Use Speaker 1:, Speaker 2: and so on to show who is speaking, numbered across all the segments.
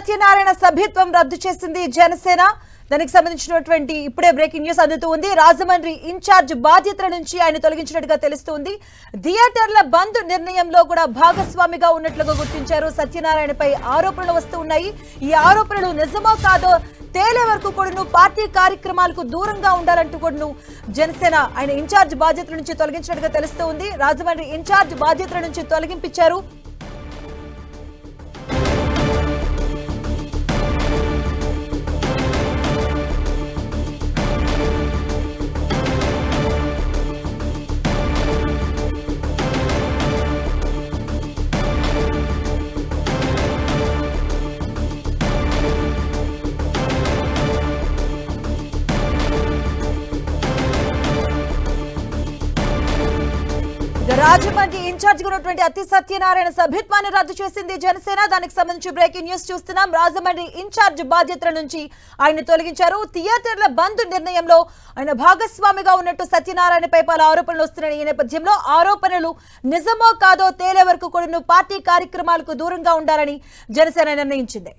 Speaker 1: సత్యనారాయణ సభ్యత్వం రద్దు చేసింది జనసేన. దానికి సంబంధించినటువంటి ఇప్పుడే బ్రేకింగ్ న్యూస్ అందుతుంది. రాజమండ్రి ఇన్ఛార్జ్ బాధ్యతల నుంచి ఆయన తొలగించినట్టుగా తెలుస్తుంది. థియేటర్ల బంద్ నిర్ణయంలో కూడా భాగస్వామిగా ఉన్నట్లుగా గుర్తించారు. సత్యనారాయణపై ఆరోపణలు వస్తూ ఉన్నాయి. ఈ ఆరోపణలు నిజమో కాదో తేలే వరకు కూడా పార్టీ కార్యక్రమాలకు దూరంగా ఉండాలంటూ కూడా జనసేన ఆయన ఇన్ఛార్జ్ బాధ్యతల నుంచి తొలగించినట్టుగా తెలుస్తూ ఉంది. రాజమండ్రి ఇన్ఛార్జ్ బాధ్యతల నుంచి తొలగింపించారు. రాజమండ్రి ఇన్ఛార్జ్ గా ఉన్నటువంటి అతి సత్యనారాయణ సభ్యత్వాన్ని రద్దు చేసింది జనసేన. దానికి సంబంధించి బ్రేకింగ్ న్యూస్ చూస్తున్నాం. రాజమండ్రి ఇన్ఛార్జ్ బాధ్యతల నుంచి ఆయన తొలగించారు. థియేటర్ల బంద్ నిర్ణయంలో ఆయన భాగస్వామిగా ఉన్నట్టు సత్యనారాయణపై పలు ఆరోపణలు వస్తున్నాయి. ఈ నేపథ్యంలో ఆరోపణలు నిజమో కాదో తేలే వరకు కూడా పార్టీ కార్యక్రమాలకు దూరంగా ఉండాలని జనసేన నిర్ణయించింది.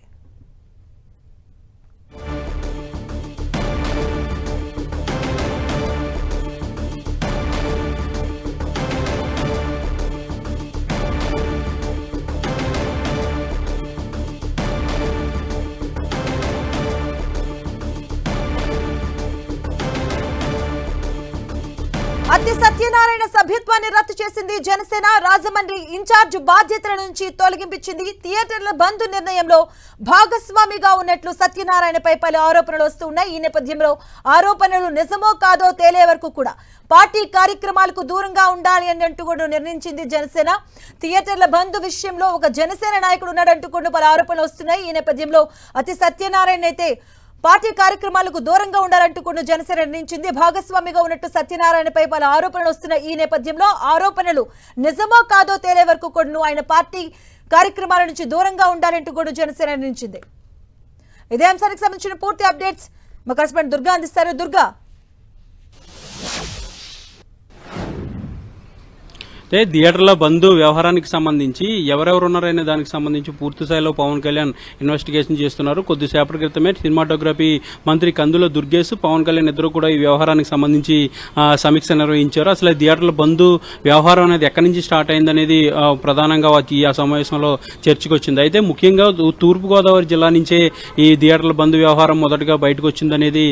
Speaker 1: అతి సత్యనారాయణ సభ్యత్వాన్ని రద్దు చేసింది జనసేన. రాజమండ్రి ఇన్ఛార్జ్ బాధ్యతల నుంచి తొలగింపించింది. థియేటర్ల బంద్ నిర్ణయంలో భాగస్వామిగా ఉన్నట్లు సత్యనారాయణపై పలు ఆరోపణలు వస్తున్నాయి. ఈ నేపథ్యంలో ఆరోపణలు నిజమో కాదో తేలే వరకు కూడా పార్టీ కార్యక్రమాలకు దూరంగా ఉండాలి అని అంటూ కూడా నిర్ణయించింది జనసేన. థియేటర్ల బంద్ విషయంలో ఒక జనసేన నాయకుడు ఉన్నాడంటూ కూడా పలు ఆరోపణలు వస్తున్నాయి. ఈ నేపథ్యంలో అతి సత్యనారాయణ అయితే పార్టీ కార్యక్రమాలకు దూరంగా ఉండాలంటూ కూడా జనసేన నిర్ణయించింది. భాగస్వామిగా ఉన్నట్టు సత్యనారాయణపై పలు ఆరోపణలు వస్తున్నాయి. ఈ నేపథ్యంలో ఆరోపణలు నిజమో కాదో తేలే వరకు కూడా ఆయన పార్టీ కార్యక్రమాల నుంచి దూరంగా ఉండాలంటూ కూడా జనసేన నిర్ణయించింది. ఇదే అంశానికి సంబంధించిన పూర్తి అప్డేట్స్ మా కరెస్పాండెంట్ దుర్గా అందిస్తారు. దుర్గా,
Speaker 2: అంటే థియేటర్ల బంద్ వ్యవహారానికి సంబంధించి ఎవరెవరు ఉన్నారనే దానికి సంబంధించి పూర్తి స్థాయిలో పవన్ కళ్యాణ్ ఇన్వెస్టిగేషన్ చేస్తున్నారు. కొద్దిసేపటి క్రితమే సినిమాటోగ్రఫీ మంత్రి కందుల దుర్గేష్, పవన్ కళ్యాణ్ ఇద్దరు కూడా ఈ వ్యవహారానికి సంబంధించి సమీక్ష నిర్వహించారు. అసలు థియేటర్ల బంద్ వ్యవహారం అనేది ఎక్కడి నుంచి స్టార్ట్ అయిందనేది ప్రధానంగా ఈ సమావేశంలో చర్చకు వచ్చింది. అయితే ముఖ్యంగా తూర్పుగోదావరి జిల్లా నుంచే ఈ థియేటర్ల బంద్ వ్యవహారం మొదటగా బయటకు వచ్చిందనేది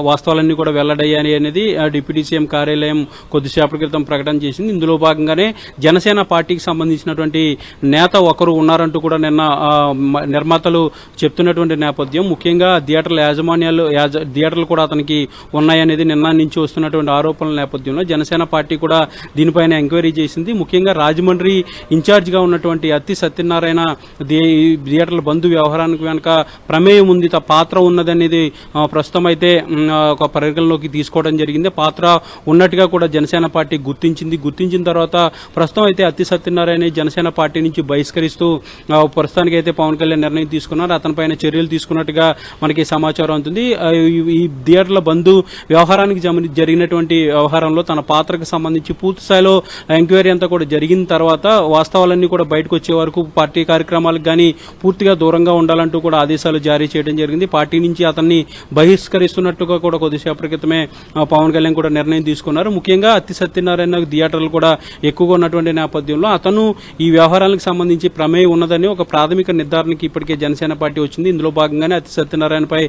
Speaker 2: వాస్తవాలన్నీ కూడా వెల్లడయ్యాయి అనేది డిప్యూటీ సీఎం కార్యాలయం కొద్దిసేపటి క్రితం ప్రకటన చేసింది. ఇందులో భాగంగానే జనసేన పార్టీకి సంబంధించినటువంటి నేత ఒకరు ఉన్నారంటూ కూడా నిన్న నిర్మాతలు చెప్తున్నటువంటి నేపథ్యం. ముఖ్యంగా థియేటర్లు కూడా అతనికి ఉన్నాయనేది నిన్న నుంచి వస్తున్నటువంటి ఆరోపణల నేపథ్యంలో జనసేన పార్టీ కూడా దీనిపైన ఎంక్వైరీ చేసింది. ముఖ్యంగా రాజమండ్రి ఇన్ఛార్జిగా ఉన్నటువంటి అతి సత్యనారాయణ థియేటర్ల బంద్ వ్యవహారానికి వెనుక ప్రమేయం ఉంది, పాత్ర ఉన్నదనేది ప్రస్తుతం అయితే ఒక పరిగణలోకి తీసుకోవడం జరిగింది. పాత్ర ఉన్నట్టుగా కూడా జనసేన పార్టీ గుర్తించిన తర్వాత ప్రస్తుతం అయితే అతి సత్యనారాయణ జనసేన పార్టీ నుంచి బహిష్కరిస్తూ ప్రస్తుతానికి అయితే పవన్ కళ్యాణ్ నిర్ణయం తీసుకున్నారు. అతనిపైన చర్యలు తీసుకున్నట్టుగా మనకి సమాచారం అవుతుంది. ఈ థియేటర్ల బంద్ వ్యవహారానికి జరిగినటువంటి వ్యవహారంలో తన పాత్రకు సంబంధించి పూర్తి స్థాయిలో ఎంక్వైరీ అంతా కూడా జరిగిన తర్వాత వాస్తవాలన్నీ కూడా బయటకు వచ్చే వరకు పార్టీ కార్యక్రమాలకు కానీ పూర్తిగా దూరంగా ఉండాలంటూ కూడా ఆదేశాలు జారీ చేయడం జరిగింది. పార్టీ నుంచి అతన్ని బహిష్కరిస్తున్నట్టుగా కూడా కొద్దిసేపటి క్రితమే పవన్ కళ్యాణ్ కూడా నిర్ణయం తీసుకున్నారు. ముఖ్యంగా అతి సత్యనారాయణ థియేటర్లు కూడా ఎక్కువగా ఉన్నటువంటి నేపథ్యంలో అతను ఈ వ్యవహారాలకు సంబంధించి ప్రమేయం ఉన్నదని ఒక ప్రాథమిక నిర్ధారణకి ఇప్పటికే జనసేన పార్టీ వచ్చింది. ఇందులో భాగంగానే అతి సత్యనారాయణపై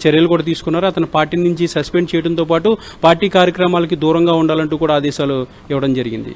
Speaker 2: చర్యలు కూడా తీసుకున్నారు. అతను పార్టీ నుంచి సస్పెండ్ చేయడంతో పాటు పార్టీ కార్యక్రమాలకి దూరంగా ఉండాలంటూ కూడా ఆదేశాలు ఇవ్వడం జరిగింది.